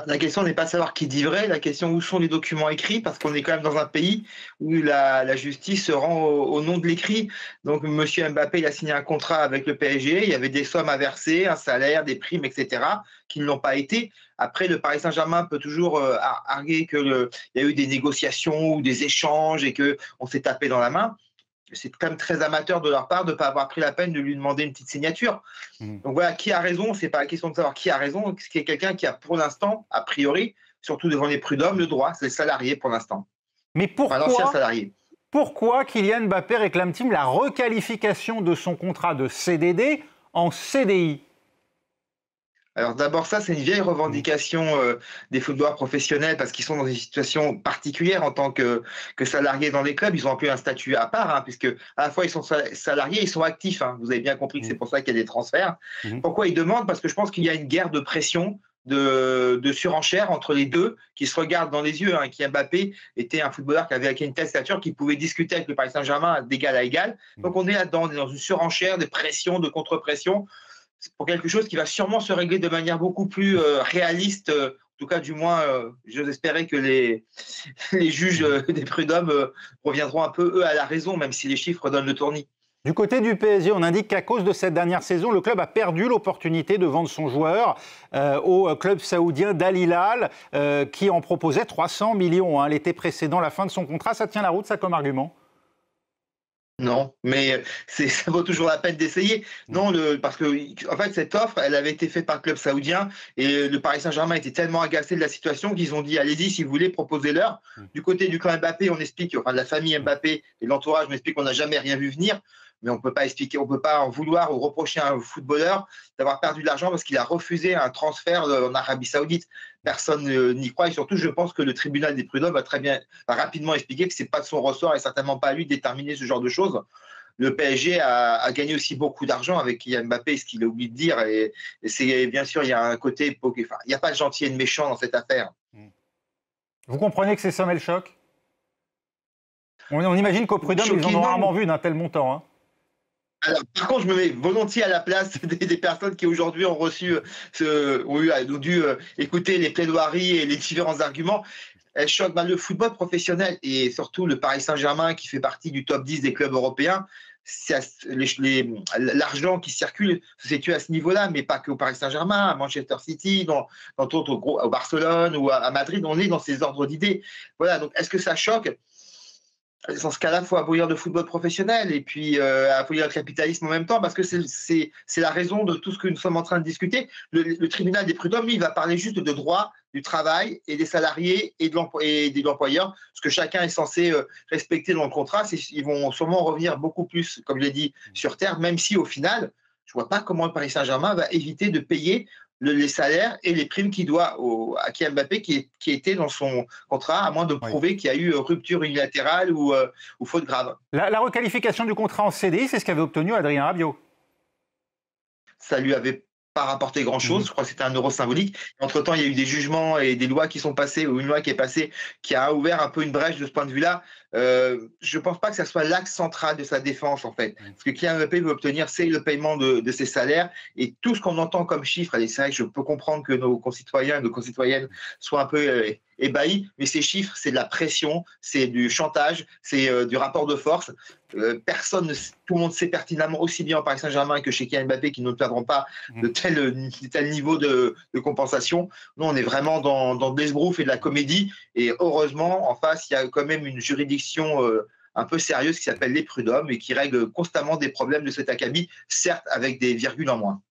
La question n'est pas de savoir qui dit vrai, la question où sont les documents écrits, parce qu'on est quand même dans un pays où la justice se rend au nom de l'écrit. Donc, Monsieur Mbappé, il a signé un contrat avec le PSG, il y avait des sommes à verser, un salaire, des primes, etc., qui ne l'ont pas été. Après, le Paris Saint-Germain peut toujours arguer qu'il y a eu des négociations ou des échanges et qu'on s'est tapé dans la main. C'est quand même très amateur de leur part de ne pas avoir pris la peine de lui demander une petite signature. Mmh. Donc voilà, qui a raison, c'est pas la question de savoir qui a raison, c'est quelqu'un qui a pour l'instant, a priori, surtout devant les prud'hommes, le droit, c'est le salarié pour l'instant. Mais Enfin, l'ancien pourquoi, salarié. pourquoi Kylian Mbappé réclame-t-il la requalification de son contrat de CDD en CDI? Alors d'abord ça, c'est une vieille Mmh. revendication des footballeurs professionnels parce qu'ils sont dans une situation particulière en tant que salariés dans les clubs. Ils ont un peu un statut à part, hein, puisque à la fois ils sont salariés, ils sont actifs. Hein. Vous avez bien compris que c'est Mmh. pour ça qu'il y a des transferts. Mmh. Pourquoi ils demandent? Parce que je pense qu'il y a une guerre de pression, de surenchère entre les deux qui se regardent dans les yeux. Hein. Qui Mbappé était un footballeur qui avait une telle stature qu'il pouvait discuter avec le Paris Saint-Germain d'égal à égal. Mmh. Donc on est là-dedans, on est dans une surenchère, de pression, de contre-pression pour quelque chose qui va sûrement se régler de manière beaucoup plus réaliste. En tout cas, du moins, j'ose espérer que les juges Mmh. des prud'hommes reviendront un peu, eux, à la raison, même si les chiffres donnent le tournis. Du côté du PSG, on indique qu'à cause de cette dernière saison, le club a perdu l'opportunité de vendre son joueur au club saoudien d'Al Hilal, qui en proposait 300 millions l'été précédent, la fin de son contrat. Ça tient la route, ça, comme argument? Non, mais ça vaut toujours la peine d'essayer. Mmh. Non, parce que en fait, cette offre, elle avait été faite par le club saoudien et le Paris Saint-Germain était tellement agacé de la situation qu'ils ont dit allez-y, si vous voulez, proposez-leur. Mmh. Du côté du clan Mbappé, on explique, enfin de la famille Mmh. Mbappé et de l'entourage, on explique qu'on n'a jamais rien vu venir, mais on peut pas expliquer, on peut pas en vouloir ou reprocher à un footballeur d'avoir perdu de l'argent parce qu'il a refusé un transfert en Arabie Saoudite. Personne n'y croit et surtout, je pense que le tribunal des prud'hommes va rapidement expliquer que c'est pas de son ressort et certainement pas à lui de déterminer ce genre de choses. Le PSG a gagné aussi beaucoup d'argent avec Kylian Mbappé, ce qu'il a oublié de dire. Et c'est bien sûr, il y a un côté, enfin, il n'y a pas de gentil et de méchant dans cette affaire. Mmh. Vous comprenez que ces sommes, elles choquent? On imagine qu'au prud'homme, ils en Choqué, ont non. rarement vu d'un tel montant. Hein. Alors, par contre, je me mets volontiers à la place des personnes qui aujourd'hui ont reçu, ont dû écouter les plaidoiries et les différents arguments. Elle choque le football professionnel et surtout le Paris Saint-Germain qui fait partie du top 10 des clubs européens. L'argent qui circule se situe à ce niveau-là, mais pas qu'au Paris Saint-Germain, à Manchester City, dans d'autres au Barcelone ou à Madrid, on est dans ces ordres d'idées. Voilà, donc est-ce que ça choque? Dans ce cas-là, il faut abolir le football professionnel et puis abolir le capitalisme en même temps, parce que c'est la raison de tout ce que nous sommes en train de discuter. Le tribunal des prud'hommes, lui, il va parler juste de droit du travail et des salariés et de l'employeur, ce que chacun est censé respecter dans le contrat. Ils vont sûrement revenir beaucoup plus, comme je l'ai dit, sur terre, même si au final, je ne vois pas comment le Paris Saint-Germain va éviter de payer les salaires et les primes qu'il doit à Kylian Mbappé qui était dans son contrat, à moins de Oui. prouver qu'il y a eu rupture unilatérale ou faute grave. La requalification du contrat en CDI, c'est ce qu'avait obtenu Adrien Rabiot. Ça lui avait pas rapporté grand-chose. Mmh. Je crois que c'était 1 euro symbolique. Entre-temps, il y a eu des jugements et des lois qui sont passées, ou une loi qui est passée, qui a ouvert un peu une brèche de ce point de vue-là. Je ne pense pas que ça soit l'axe central de sa défense, en fait. Mmh. Ce que Kylian Mbappé veut obtenir, c'est le paiement de ses salaires. Et tout ce qu'on entend comme chiffres, et c'est vrai que je peux comprendre que nos concitoyens et nos concitoyennes soient un peu ébahis, mais ces chiffres, c'est de la pression, c'est du chantage, c'est du rapport de force. Tout le monde sait pertinemment, aussi bien au Paris Saint-Germain que chez Kylian Mbappé, qu'ils n'obtiendront pas Mmh. de tel niveau de compensation. Nous, on est vraiment dans de l'esbrouf et de la comédie. Et heureusement, en face, il y a quand même une juridiction un peu sérieuse qui s'appelle les prud'hommes et qui règle constamment des problèmes de cet acabit, certes avec des virgules en moins.